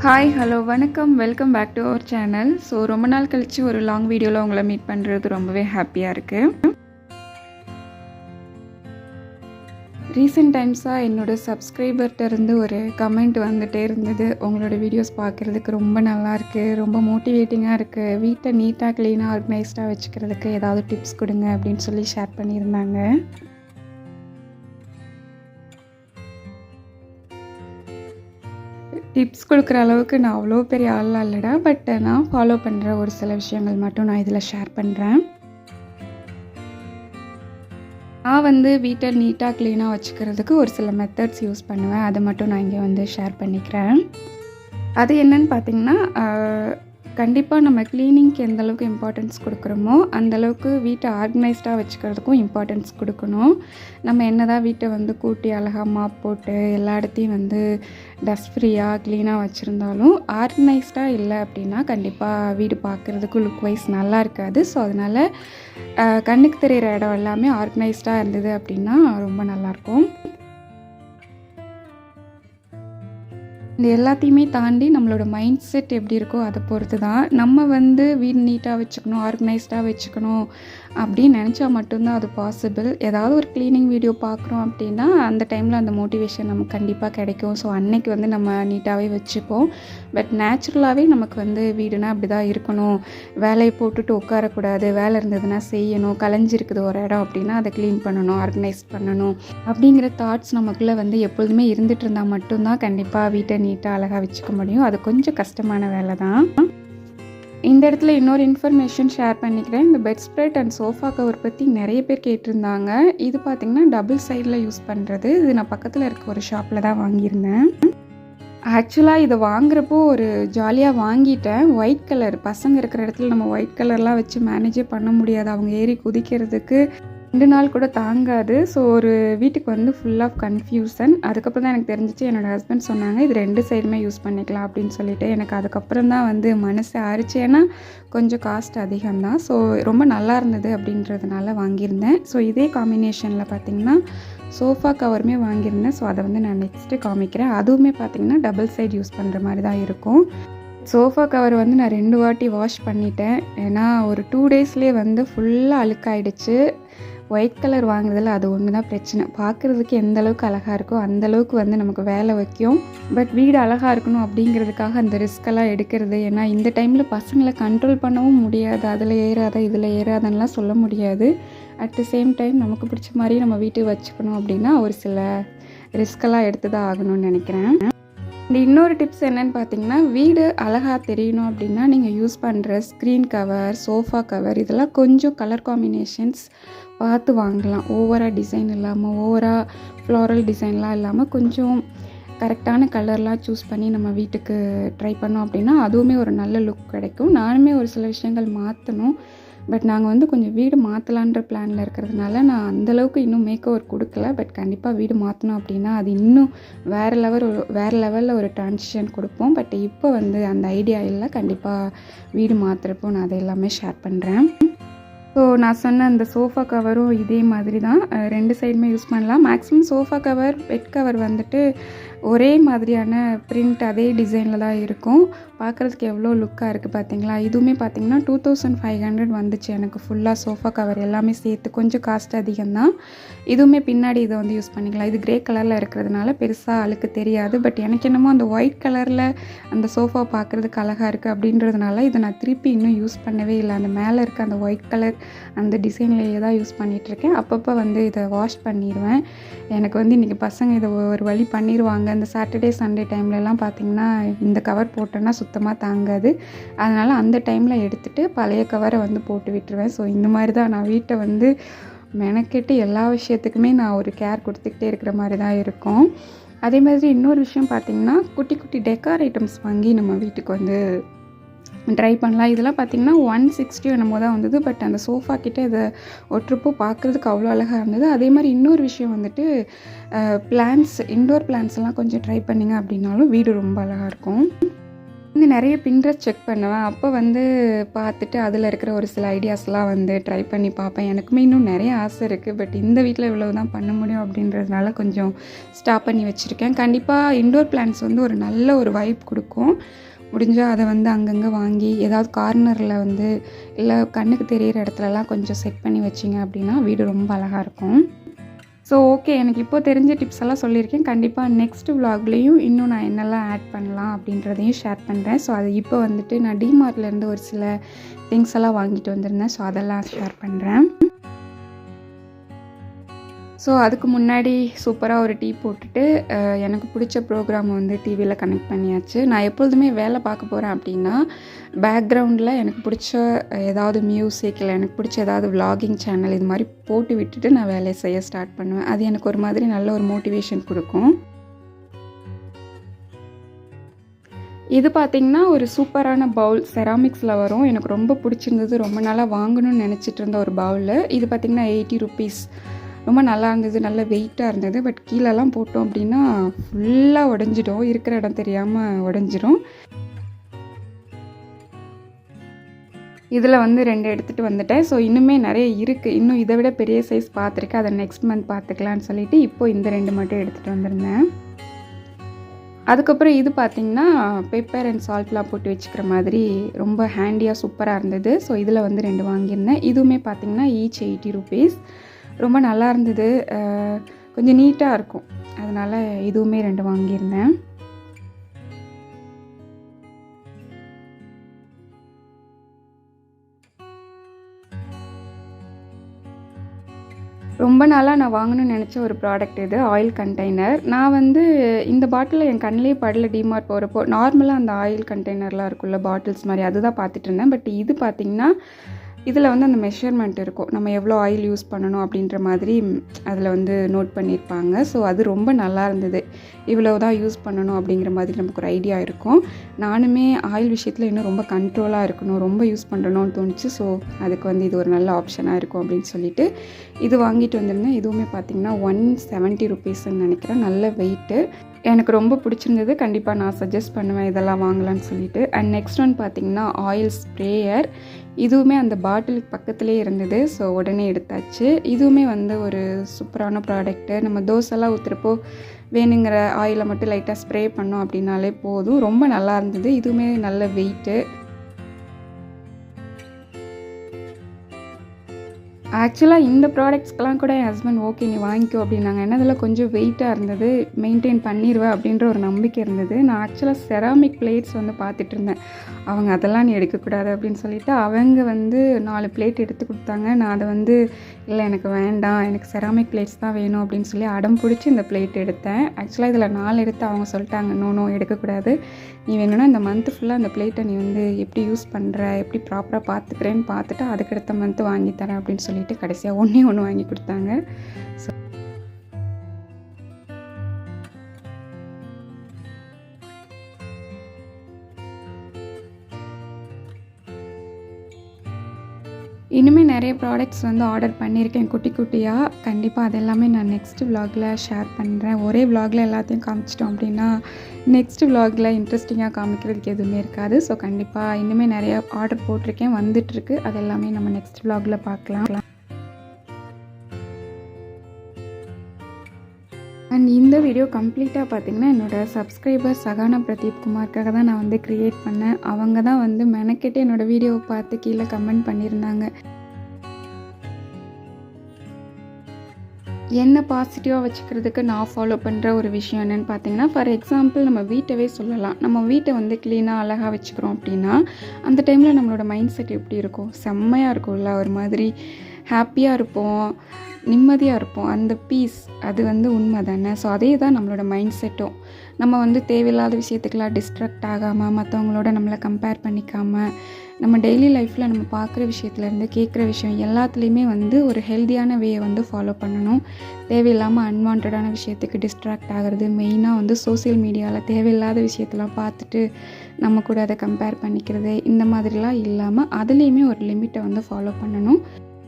Hi hello வணக்கம் welcome back to our channel. So ரொம்ப நாள் கழித்து ஒரு லாங் வீடியோவில் உங்களை மீட் பண்ணுறது ரொம்பவே ஹாப்பியாக இருக்குது. ரீசெண்ட் டைம்ஸாக என்னோடய சப்ஸ்கிரைபர்கிட்ட இருந்து ஒரு கமெண்ட் வந்துகிட்டே இருந்தது. உங்களோட வீடியோஸ் பார்க்குறதுக்கு ரொம்ப நல்லாயிருக்கு, ரொம்ப மோட்டிவேட்டிங்காக இருக்குது, வீட்டை நீட்டாக க்ளீனாக ஆர்கனைஸ்டாக வச்சுக்கிறதுக்கு ஏதாவது டிப்ஸ் கொடுங்க அப்படின்னு சொல்லி ஷேர் பண்ணியிருந்தாங்க. டிப்ஸ் கொடுக்குற அளவுக்கு நான் அவ்வளோ பெரிய ஆளாக இல்லைடா, பட் நான் ஃபாலோ பண்ணுற ஒரு சில விஷயங்கள் மட்டும் நான் இதில் ஷேர் பண்ணுறேன். நான் வீட்டை நீட்டாக க்ளீனாக வச்சுக்கிறதுக்கு ஒரு சில மெத்தட்ஸ் யூஸ் பண்ணுவேன். அதை மட்டும் நான் இங்கே ஷேர் பண்ணிக்கிறேன். அது என்னன்னு பார்த்திங்கன்னா, கண்டிப்பாக நம்ம க்ளீனிங்க்கு எந்தளவுக்கு இம்பார்ட்டன்ஸ் கொடுக்குறோமோ அந்தளவுக்கு வீட்டை ஆர்கனைஸ்டாக வச்சுக்கிறதுக்கும் இம்பார்ட்டன்ஸ் கொடுக்கணும். நம்ம என்ன தான் வீட்டை கூட்டி அழகாக மாப் போட்டு எல்லா இடத்தையும் டஸ்ட் ஃப்ரீயாக க்ளீனாக வச்சுருந்தாலும் ஆர்கனைஸ்டாக இல்லை அப்படின்னா கண்டிப்பாக வீடு பார்க்குறதுக்கு லுக் வைஸ் நல்லா இருக்காது. ஸோ அதனால் கண்ணுக்கு தெரிகிற இடம் எல்லாமே ஆர்கனைஸ்டாக இருந்தது அப்படின்னா ரொம்ப நல்லாயிருக்கும். இந்த எல்லாத்தையுமே தாண்டி நம்மளோட மைண்ட் செட் எப்படி இருக்கோ அதை பொறுத்து தான். நம்ம வீடு நீட்டாக வச்சுக்கணும், ஆர்கனைஸ்டாக வச்சுக்கணும் அப்படின்னு நினச்சா மட்டும்தான் அது பாசிபிள். ஏதாவது ஒரு க்ளீனிங் வீடியோ பார்க்குறோம் அப்படின்னா அந்த டைமில் அந்த மோட்டிவேஷன் நமக்கு கண்டிப்பாக கிடைக்கும். ஸோ அன்னைக்கு நம்ம நீட்டாகவே வச்சுப்போம். பட் நேச்சுரலாகவே நமக்கு வீடுனா அப்படி தான் இருக்கணும், வேலையை போட்டுட்டு உட்காரக்கூடாது, வேலை இருந்ததுன்னா செய்யணும், கலைஞ்சிருக்குது ஒரு இடம் அப்படின்னா அதை க்ளீன் பண்ணணும், ஆர்கனைஸ் பண்ணணும் அப்படிங்கிற தாட்ஸ் நமக்குள்ளே எப்பொழுதுமே இருந்துகிட்டு இருந்தால் மட்டும்தான் கண்டிப்பாக வீட்டை நீட்டாக அழகாக வச்சுக்க முடியும். அது கொஞ்சம் கஷ்டமான வேலை தான். இந்த இடத்துல இன்னொரு இன்ஃபர்மேஷன் ஷேர் பண்ணிக்கிறேன். இந்த bedspread and sofa cover பற்றி நிறைய பேர் கேட்டிருந்தாங்க. இது பார்த்திங்கன்னா டபுள் சைடில் யூஸ் பண்ணுறது. இது நான் பக்கத்தில் இருக்க ஒரு ஷாப்பில் தான் வாங்கியிருந்தேன். ஆக்சுவலாக இதை வாங்குறப்போ ஒரு ஜாலியாக வாங்கிட்டேன். ஒயிட் கலர், பசங்க இருக்கிற இடத்துல நம்ம ஒயிட் கலர்லாம் வச்சு மேனேஜே பண்ண முடியாது, அவங்க ஏறி குதிக்கிறதுக்கு 2 நாள் கூட தாங்காது. ஸோ ஒரு வீட்டுக்கு ஃபுல் ஆஃப் கன்ஃபியூசன். அதுக்கப்புறம் தான் எனக்கு தெரிஞ்சிச்சு. என்னோடய ஹஸ்பண்ட் சொன்னாங்க இது 2 சைடுமே யூஸ் பண்ணிக்கலாம் அப்படின்னு சொல்லிட்டு. எனக்கு அதுக்கப்புறம் தான் மனசு ஆரிச்சு. ஏன்னா கொஞ்சம் காஸ்ட் அதிகம்தான். ஸோ ரொம்ப நல்லா இருந்தது அப்படின்றதுனால வாங்கியிருந்தேன். ஸோ இதே காம்பினேஷனில் பார்த்திங்கன்னா சோஃபா கவருமே வாங்கியிருந்தேன். ஸோ அதை நான் நெக்ஸ்ட்டு காமிக்கிறேன். அதுவுமே பார்த்திங்கன்னா டபுள் சைடு யூஸ் பண்ணுற மாதிரி தான் இருக்கும். சோஃபா கவர் நான் 2 வாட்டி வாஷ் பண்ணிட்டேன். ஏன்னா ஒரு 2 டேஸ்லேயே ஃபுல்லாக அழுக்காயிடுச்சு. ஒயிட் கலர் வாங்குறதில் அது ஒன்று தான் பிரச்சனை. பார்க்குறதுக்கு எந்த அளவுக்கு அழகாக இருக்கோ அந்தளவுக்கு நமக்கு வேலை வைக்கும். பட் வீடு அழகாக இருக்கணும் அப்படிங்கிறதுக்காக அந்த ரிஸ்கெல்லாம் எடுக்கிறது. ஏன்னா இந்த டைமில் பசங்களை கண்ட்ரோல் பண்ணவும் முடியாது. அதில் ஏறாத இதில் ஏறாதன்னெலாம் சொல்ல முடியாது. அட் த சேம் டைம் நமக்கு பிடிச்ச மாதிரி நம்ம வீட்டுக்கு வச்சுக்கணும் அப்படின்னா ஒரு சில ரிஸ்கெல்லாம் எடுத்து தான் ஆகணும்னு நினைக்கிறேன். இன்னொரு டிப்ஸ் என்னென்னு பார்த்தீங்கன்னா, வீடு அழகாக தெரியணும் அப்படின்னா நீங்கள் யூஸ் பண்ணுற ஸ்க்ரீன் கவர், சோஃபா கவர் இதெல்லாம் கொஞ்சம் கலர் காம்பினேஷன்ஸ் பார்த்து வாங்கலாம். ஓவராக டிசைன் இல்லாமல், ஓவராக ஃப்ளாரல் டிசைன்லாம் இல்லாமல் கொஞ்சம் கரெக்டான கலர்லாம் சூஸ் பண்ணி நம்ம வீட்டுக்கு ட்ரை பண்ணோம் அப்படின்னா அதுவுமே ஒரு நல்ல லுக் கிடைக்கும். நானுமே ஒரு சில விஷயங்கள் மாற்றணும். பட் நாங்கள் கொஞ்சம் வீடு மாற்றலான்ற பிளானில் இருக்கிறதுனால நான் அந்தளவுக்கு இன்னும் மேக் ஓவர் கொடுக்கல. பட் கண்டிப்பாக வீடு மாற்றணும் அப்படின்னா அது இன்னும் வேறு லெவலில் ஒரு ட்ரான்சிஷன் கொடுப்போம். பட் இப்போ அந்த ஐடியா இல்லை. கண்டிப்பாக வீடு மாற்றுறப்போ நான் அதை எல்லாமே ஷேர் பண்ணுறேன். ஸோ நான் சொன்ன அந்த சோஃபா கவரும் இதே மாதிரி தான் 2 சைடுமே யூஸ் பண்ணலாம். Maximum sofa cover, bed cover ஒரே மாதிரியான பிரிண்ட் அதே டிசைனில் தான் இருக்கும். பார்க்குறதுக்கு எவ்வளோ லுக்காக இருக்குது பார்த்தீங்களா. இதுவுமே பார்த்திங்கன்னா 2500 வந்துச்சு எனக்கு ஃபுல்லாக சோஃபா கவர் எல்லாமே சேர்த்து. கொஞ்சம் காஸ்ட் அதிகம்தான். இதுவுமே பின்னாடி இதை யூஸ் பண்ணிக்கலாம். இது கிரே கலரில் இருக்கிறதுனால பெருசாக அழுக்கு தெரியாது. பட் எனக்கு என்னமோ அந்த ஒயிட் கலரில் அந்த சோஃபா பார்க்குறதுக்கு அழகாக இருக்குது அப்படின்றதுனால இதை நான் திருப்பி இன்னும் யூஸ் பண்ணவே இல்லை. அந்த மேலே இருக்க அந்த ஒயிட் கலர் அந்த டிசைன்லேயே தான் யூஸ் பண்ணிகிட்ருக்கேன். அப்பப்போ இதை வாஷ் பண்ணிடுவேன். எனக்கு இன்றைக்கி பசங்க இதை ஒரு வழி பண்ணிடுவாங்க. இந்த சாட்டர்டே சண்டே டைம்லலாம் பார்த்திங்கன்னா இந்த கவர் போட்டோன்னா சுத்தமாக தாங்காது. அதனால் அந்த டைமில் எடுத்துகிட்டு பழைய கவரை போட்டு விட்டுருவேன். ஸோ இந்த மாதிரி தான் நான் வீட்டை மெனக்கெட்டு எல்லா விஷயத்துக்குமே நான் ஒரு கேர் கொடுத்துக்கிட்டே இருக்கிற மாதிரி தான் இருக்கும். அதே மாதிரி இன்னொரு விஷயம் பார்த்திங்கன்னா, குட்டி குட்டி டெக்கார் ஐட்டம்ஸ் வாங்கி நம்ம வீட்டுக்கு ட்ரை பண்ணலாம். இதெல்லாம் பார்த்திங்கன்னா 160 என்னமோ தான் வந்தது. பட் அந்த சோஃபா கிட்டே இதை ஒட்டுறப்போ பார்க்குறதுக்கு அவ்வளோ அழகாக இருந்தது. அதே மாதிரி இன்னொரு விஷயம் பிளான்ஸ், இன்டோர் பிளான்ஸ் எல்லாம் கொஞ்சம் ட்ரை பண்ணிங்க அப்படின்னாலும் வீடு ரொம்ப அழகாக இருக்கும். நிறைய பின்ட்ரெஸ்ட் செக் பண்ணுவேன். அப்போ வந்து பார்த்துட்டு அதில் இருக்கிற ஒரு சில ஐடியாஸ்லாம் வந்து ட்ரை பண்ணி பார்ப்பேன். எனக்குமே இன்னும் நிறைய ஆசை இருக்குது. பட் இந்த வீட்டில் இவ்வளவு தான் பண்ண முடியும் அப்படின்றதுனால கொஞ்சம் ஸ்டாப் பண்ணி வச்சுருக்கேன். கண்டிப்பாக இன்டோர் பிளான்ட்ஸ் வந்து ஒரு நல்ல ஒரு வைப் கொடுக்கும். முடிஞ்சால் அதை வந்து அங்கங்கே வாங்கி ஏதாவது கார்னரில் வந்து இல்லை கண்ணுக்கு தெரிகிற இடத்துலலாம் கொஞ்சம் செட் பண்ணி வச்சிங்க அப்படின்னா வீடு ரொம்ப அழகாக இருக்கும். ஸோ ஓகே, எனக்கு இப்போ தெரிஞ்ச டிப்ஸ் எல்லாம் சொல்லியிருக்கேன். கண்டிப்பாக நெக்ஸ்ட் விலாக்லேயும் இன்னும் நான் என்னெல்லாம் ஆட் பண்ணலாம் அப்படின்றதையும் ஷேர் பண்ணுறேன். ஸோ அது இப்போ வந்துட்டு நான் டிமார்ட்லேருந்து ஒரு சில திங்ஸ் எல்லாம் வாங்கிட்டு வந்திருந்தேன். ஸோ அதெல்லாம் ஷேர் பண்ணுறேன். ஸோ அதுக்கு முன்னாடி சூப்பராக ஒரு டீ போட்டுட்டு எனக்கு பிடிச்ச ப்ரோக்ராம் வந்து டிவியில் கனெக்ட் பண்ணியாச்சு. நான் எப்பொழுதுமே வேலை பார்க்க போகிறேன் அப்படின்னா பேக்ரவுண்டில் எனக்கு பிடிச்ச ஏதாவது மியூசிக் இல்லை எனக்கு பிடிச்ச ஏதாவது விலாகிங் சேனல் இது மாதிரி போட்டு விட்டுட்டு நான் வேலையை செய்ய ஸ்டார்ட் பண்ணுவேன். அது எனக்கு ஒரு மாதிரி நல்ல ஒரு மோட்டிவேஷன் கொடுக்கும். இது பார்த்திங்கன்னா ஒரு சூப்பரான பவுல் செராமிக்ஸில் வரும். எனக்கு ரொம்ப பிடிச்சிருந்தது. ரொம்ப நாளாக வாங்கணும்னு நினச்சிட்டு இருந்த ஒரு பவுல். இது பார்த்திங்கன்னா 80 rupees. ரொம்ப நல்லா இருந்தது. நல்ல வெயிட்டாக இருந்தது. பட் கீழெல்லாம் போட்டோம் அப்படின்னா ஃபுல்லாக உடஞ்சிடும். இருக்கிற இடம் தெரியாமல் உடஞ்சிரும். இதில் வந்து 2 எடுத்துகிட்டு வந்துட்டேன். ஸோ இன்னுமே நிறைய இருக்குது. இன்னும் இதை விட பெரிய சைஸ் பார்த்துருக்கேன். அதை நெக்ஸ்ட் மந்த் பார்த்துக்கலான்னு சொல்லிவிட்டு இப்போது இந்த 2 மட்டும் எடுத்துகிட்டு வந்திருந்தேன். அதுக்கப்புறம் இது பார்த்திங்கன்னா பெப்பர் அண்ட் சால்ட்லாம் போட்டு வச்சுக்கிற மாதிரி ரொம்ப ஹேண்டியாக சூப்பராக இருந்தது. ஸோ இதில் வந்து 2 வாங்கியிருந்தேன். இதுவுமே பார்த்திங்கன்னா ஈச் 80 rupees. ரொம்ப நல்லா இருந்தது. கொஞ்சம் நீட்டாக இருக்கும். அதனால் இதுவுமே 2 வாங்கியிருந்தேன். ரொம்ப நாளாக நான் வாங்கணும்னு நினச்ச ஒரு ப்ராடக்ட் இது ஆயில் கண்டெய்னர். நான் வந்து இந்த பாட்டில் என் கண்ணிலே படல. டிமார்ட் போகிறப்போ நார்மலாக அந்த ஆயில் கண்டெய்னர்லாம் இருக்குல்ல பாட்டில்ஸ் மாதிரி அதுதான் பார்த்துட்டு இருந்தேன். பட் இது பார்த்திங்கன்னா இதில் வந்து அந்த மெஷர்மெண்ட் இருக்கும். நம்ம எவ்வளோ ஆயில் யூஸ் பண்ணணும் அப்படின்ற மாதிரி அதில் வந்து நோட் பண்ணியிருப்பாங்க. ஸோ அது ரொம்ப நல்லா இருந்தது. இவ்வளோ தான் யூஸ் பண்ணணும் அப்படிங்கிற மாதிரி நமக்கு ஒரு ஐடியா இருக்கும். நானுமே ஆயில் விஷயத்தில் இன்னும் ரொம்ப கண்ட்ரோலாக இருக்கணும், ரொம்ப யூஸ் பண்ணணும்னு தோணுச்சு. ஸோ அதுக்கு வந்து இது ஒரு நல்ல ஆப்ஷனாக இருக்கும் அப்படின்னு சொல்லிட்டு இது வாங்கிட்டு வந்திருந்தேன். இதுவுமே பார்த்திங்கன்னா 170 rupeesன்னு நினைக்கிறேன். நல்ல வெயிட்டு. எனக்கு ரொம்ப பிடிச்சிருந்தது. கண்டிப்பாக நான் சஜஸ்ட் பண்ணுவேன் இதெல்லாம் வாங்கலான்னு சொல்லிட்டு. அண்ட் நெக்ஸ்ட் ஒன் பார்த்திங்கன்னா ஆயில் ஸ்ப்ரேயர். இதுவுமே அந்த பாட்டிலுக்கு பக்கத்துலேயே இருந்தது. ஸோ உடனே எடுத்தாச்சு. இதுவுமே வந்து ஒரு சூப்பரான ப்ராடக்ட்டு. நம்ம தோசைலாம் ஊற்றுறப்போ வேணுங்கிற ஆயிலை மட்டும் லைட்டாக ஸ்ப்ரே பண்ணோம் அப்படின்னாலே போதும். ரொம்ப நல்லா இருந்தது. இதுவுமே நல்ல வெயிட்டு. ஆக்சுவலாக இந்த ப்ராடக்ட்ஸ்க்கெலாம் கூட என் ஹஸ்பண்ட் ஓகே நீ வாங்கிக்கோ அப்படின்னாங்க. ஏன்னா அதில் கொஞ்சம் வெயிட்டாக இருந்தது. மெயின்டைன் பண்ணிடுவேன் அப்படின்ற ஒரு நம்பிக்கை இருந்தது. நான் ஆக்சுவலாக செராமிக் பிளேட்ஸ் வந்து பார்த்துட்டு இருந்தேன். அவங்க அதெல்லாம் நீ எடுக்கக்கூடாது அப்படின்னு சொல்லிவிட்டு அவங்க வந்து 4 பிளேட் எடுத்து கொடுத்தாங்க. நான் அதை வந்து இல்லை எனக்கு வேண்டாம், எனக்கு செராமிக் பிளேட்ஸ் தான் வேணும் அப்படின்னு சொல்லி அடம் பிடிச்சி இந்த பிளேட் எடுத்தேன். ஆக்சுவலாக இதில் 4 எடுத்து அவங்க சொல்லிட்டாங்க நோ எடுக்கக்கூடாது, நீ வேணும்னா இந்த மந்த்து ஃபுல்லாக அந்த பிளேட்டை நீ வந்து எப்படி யூஸ் பண்ணுற எப்படி ப்ராப்பராக பார்த்துக்கிறேன்னு பார்த்துட்டு அதுக்கடுத்த மந்த்து வாங்கித்தரேன் அப்படின்னு சொல்லிட்டு கடைசியாக ஒன்று வாங்கி கொடுத்தாங்க. ஸோ இனிமேல் நிறைய ப்ராடக்ட்ஸ் வந்து ஆர்டர் பண்ணியிருக்கேன் குட்டி குட்டியாக. கண்டிப்பாக அது எல்லாமே நான் நெக்ஸ்ட் விலாகில் ஷேர் பண்ணுறேன். ஒரே விலாகில் எல்லாத்தையும் காமிச்சிட்டோம் அப்படின்னா நெக்ஸ்ட் விலாகில் இன்ட்ரெஸ்டிங்காக காமிக்கிறதுக்கு எதுவுமே இருக்காது. ஸோ கண்டிப்பாக இனிமேல் நிறைய ஆர்டர் போட்டிருக்கேன், வந்துட்டுருக்கு. அது எல்லாமே நம்ம நெக்ஸ்ட் விலாகில் பார்க்கலாம். அண்ட் இந்த வீடியோ கம்ப்ளீட்டாக பார்த்திங்கன்னா என்னோடய சப்ஸ்கிரைபர் சகானா பிரதீப் குமார்க்காக தான் நான் வந்து க்ரியேட் பண்ணேன். அவங்க தான் வந்து மெனக்கெட்டு என்னோடய வீடியோவை பார்த்து கீழே கமெண்ட் பண்ணியிருந்தாங்க. என்ன பாசிட்டிவாக வச்சுக்கிறதுக்கு நான் ஃபாலோ பண்ணுற ஒரு விஷயம் என்னென்னு பார்த்தீங்கன்னா, ஃபார் எக்ஸாம்பிள் நம்ம வீட்டவே சொல்லலாம். நம்ம வீட்டை வந்து க்ளீனாக அழகாக வச்சுக்கிறோம் அப்படின்னா அந்த டைமில் நம்மளோட மைண்ட் செட் எப்படி இருக்கும், செம்மையாக இருக்கும்ல, ஒரு மாதிரி ஹாப்பியாக இருப்போம், நிம்மதியாக இருப்போம். அந்த பீஸ் அது வந்து உண்மை தானே. ஸோ அதே தான் நம்மளோட மைண்ட் செட்டும். நம்ம வந்து தேவையில்லாத விஷயத்துக்கெல்லாம் டிஸ்ட்ராக்ட் ஆகாமல், மற்றவங்களோட நம்மளை கம்பேர் பண்ணிக்காமல், நம்ம டெய்லி லைஃப்பில் நம்ம பார்க்குற விஷயத்துலேருந்து கேட்குற விஷயம் எல்லாத்துலேயுமே வந்து ஒரு ஹெல்த்தியான வேயை வந்து ஃபாலோ பண்ணணும். தேவையில்லாமல் அன்வான்டான விஷயத்துக்கு டிஸ்ட்ராக்ட் ஆகிறது, மெயினாக வந்து சோசியல் மீடியாவில் தேவையில்லாத விஷயத்தெல்லாம் பார்த்துட்டு நம்ம கூட அதை கம்பேர் பண்ணிக்கிறது, இந்த மாதிரிலாம் இல்லாமல் அதுலேயுமே ஒரு லிமிட்டை வந்து ஃபாலோ பண்ணணும்.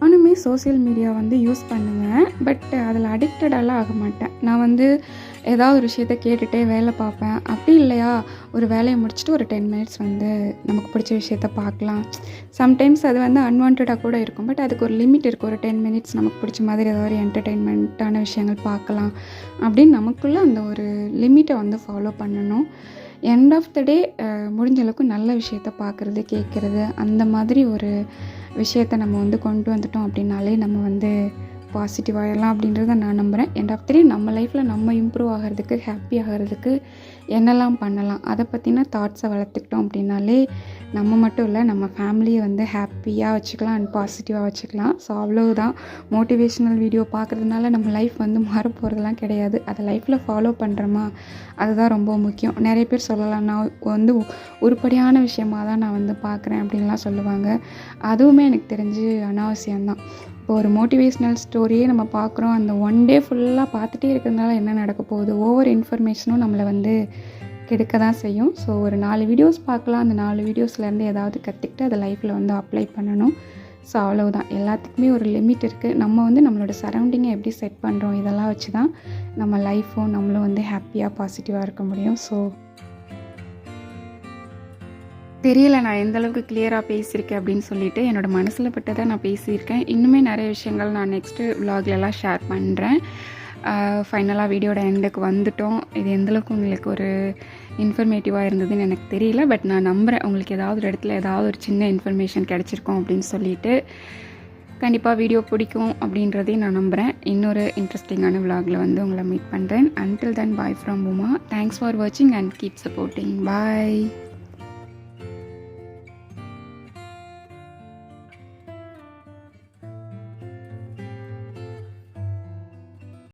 நானுமே சோஷியல் மீடியா வந்து யூஸ் பண்ணுவேன். பட் அதில் அடிக்டடெல்லாம் ஆக மாட்டேன். நான் வந்து ஏதாவது ஒரு விஷயத்த கேட்டுகிட்டே வேலை பார்ப்பேன். அப்படி இல்லையா, ஒரு வேலையை முடிச்சுட்டு ஒரு 10 மினிட்ஸ் வந்து நமக்கு பிடிச்ச விஷயத்த பார்க்கலாம். சம்டைம்ஸ் அது வந்து அன்வான்டாக கூட இருக்கும். பட் அதுக்கு ஒரு லிமிட் இருக்குது. ஒரு 10 மினிட்ஸ் நமக்கு பிடிச்ச மாதிரி ஏதாவது ஒரு என்டர்டெயின்மெண்ட்டான விஷயங்கள் பார்க்கலாம் அப்படின்னு நமக்குள்ளே அந்த ஒரு லிமிட்டை வந்து ஃபாலோ பண்ணணும். எண்ட் ஆஃப் த டே முடிஞ்ச அளவுக்கு நல்ல விஷயத்த பார்க்குறது, கேட்குறது, அந்த மாதிரி ஒரு விஷயத்த நம்ம வந்து கொண்டு வந்துட்டோம் அப்படின்னாலே நம்ம வந்து பாசிட்டிவ் ஆகிடலாம் அப்படின்றத நான் நம்புகிறேன். எண்ட் ஆஃப் த டே நம்ம லைஃப்பில் நம்ம இம்ப்ரூவ் ஆகிறதுக்கு, ஹாப்பி ஆகிறதுக்கு என்னெல்லாம் பண்ணலாம் அதை பற்றின தாட்ஸை வளர்த்துக்கிட்டோம் அப்படின்னாலே நம்ம மட்டும் இல்லை, நம்ம ஃபேமிலியை வந்து ஹாப்பியாக வச்சுக்கலாம் அண்ட் பாசிட்டிவாக வச்சுக்கலாம். ஸோ அவ்வளவுதான். மோட்டிவேஷ்னல் வீடியோ பார்க்குறதுனால நம்ம லைஃப் வந்து மாற போகிறதுலாம் கிடையாது. அதை லைஃப்பில் ஃபாலோ பண்ணுறோமா, அதுதான் ரொம்ப முக்கியம். நிறைய பேர் சொல்லலாம், நான் வந்து உருப்படியான விஷயமாக தான் நான் வந்து பார்க்குறேன் அப்படின்லாம் சொல்லுவாங்க. அதுவுமே எனக்கு தெரிஞ்சு அனாவசியம்தான். இப்போ ஒரு மோட்டிவேஷ்னல் ஸ்டோரியே நம்ம பார்க்குறோம், அந்த ஒன் டே ஃபுல்லாக பார்த்துட்டே இருக்கிறதுனால என்ன நடக்க போகுது? ஒவ்வொரு இன்ஃபர்மேஷனும் நம்மளை வந்து கெடுக்க தான் செய்யும். ஸோ ஒரு 4 வீடியோஸ் பார்க்கலாம். அந்த 4 வீடியோஸ்லேருந்து ஏதாவது கற்றுக்கிட்டு அதை லைஃப்பில் வந்து அப்ளை பண்ணணும். ஸோ அவ்வளவுதான். எல்லாத்துக்குமே ஒரு லிமிட் இருக்குது. நம்ம வந்து நம்மளோட சரௌண்டிங்கை எப்படி செட் பண்ணுறோம், இதெல்லாம் வச்சு தான் நம்ம லைஃப்பும் நம்மளும் வந்து ஹாப்பியாக பாசிட்டிவாக இருக்க முடியும். ஸோ தெரியல நான் எந்த அளவுக்கு கிளியராக பேசியிருக்கேன் அப்படின்னு சொல்லிட்டு. என்னோடய மனசில் பட்டதை நான் பேசியிருக்கேன். இன்னுமே நிறைய விஷயங்கள் நான் நெக்ஸ்ட்டு விலாக்லலாம் ஷேர் பண்ணுறேன். ஃபைனலாக வீடியோட எண்டுக்கு வந்துட்டோம். இது எந்தளவுக்கு உங்களுக்கு ஒரு இன்ஃபர்மேட்டிவாக இருந்ததுன்னு எனக்கு தெரியல. பட் நான் நம்புகிறேன் உங்களுக்கு ஏதாவது ஒரு இடத்துல ஏதாவது ஒரு சின்ன இன்ஃபர்மேஷன் கிடச்சிருக்கோம் அப்படின்னு சொல்லிட்டு. கண்டிப்பாக வீடியோ பிடிக்கும் அப்படின்றதையும் நான் நம்புகிறேன். இன்னொரு இன்ட்ரெஸ்டிங்கான விலாகில் வந்து உங்களை மீட் பண்ணுறேன். Until then bye from Uma. Thanks for வாட்சிங் அண்ட் கீப் சப்போர்ட்டிங். பாய்.